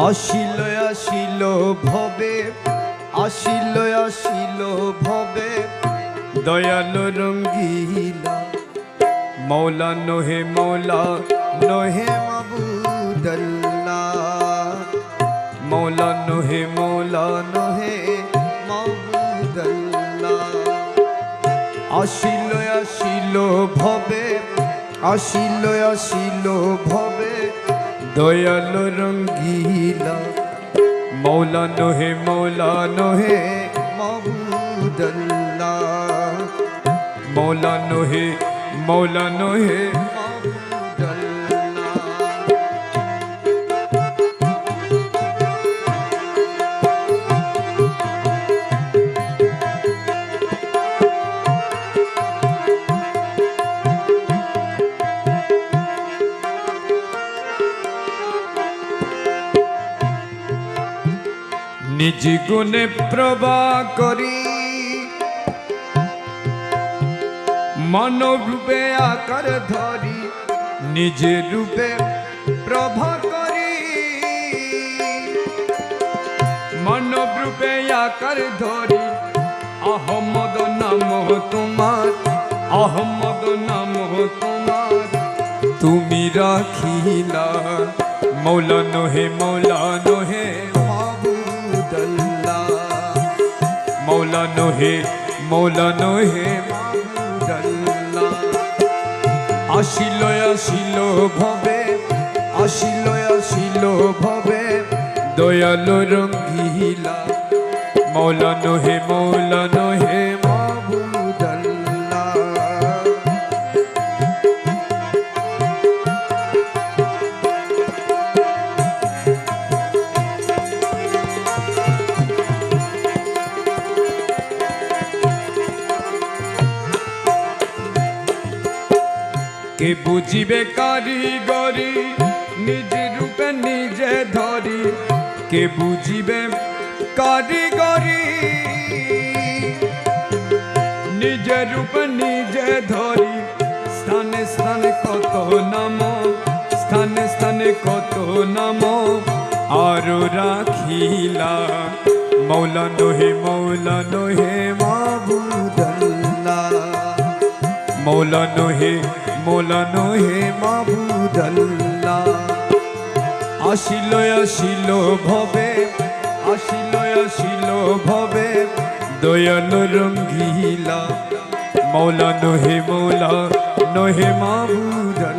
আসিল আসিল ভবে, আসিল আসিল ভবে, দয়াল রঙ্গিলা। মৌলা নোহে মৌলা নোহে মাবুদাল্লাহ, মৌলা নোহে মৌলা নোহে মাবুদাল্লাহ। আসিল আসিল ভবে, আসিল আসিল ভবে, দয়াল রঙ্গিলা। মৌলা নোহে মৌলা নোহে মাবুদাল্লাহ, মৌলা নোহে মৌলা নোহে মাবুদাল্লাহ। নিজ গুণে প্রভা করি, মানব রূপে আকার ধরি, নিজের রূপে প্রভা করি। মানব রূপে আকার ধরি, আহমদ নাম তোমার, আহমদ নাম তোমার, তুমি রাখিলা। মৌলা নোহে মৌলা নোহে মাবুদাল্লাহ, মৌলা নোহে মৌলা নোহে মাবুদাল্লাহ। আসিল আসিল ভবে, আসিল আসিল ভবে, দয়াল রঙ্গিলা। মৌলা নোহে মৌলা নোহে মাবুদাল্লাহ। কে বুঝিবে কারিগরি, নিজ রূপে নিজে ধরি। কে বুঝিবে কারিগরি, নিজে রূপে নিজে ধরি। স্থানে স্থানে কত নাম, স্থানে স্থানে কত নাম, আরো রাখিলা। মৌলা নোহে মৌলা নোহে মাবুদাল্লাহ, মৌলা নোহে মৌলা নোহে মাবুদাল্লাহ। আসিল আসিল ভবে, আসিল আসিল ভবে, দয়াল রঙ্গিলা। মৌলা নোহে মৌলা নোহে মাবুদাল্লাহ।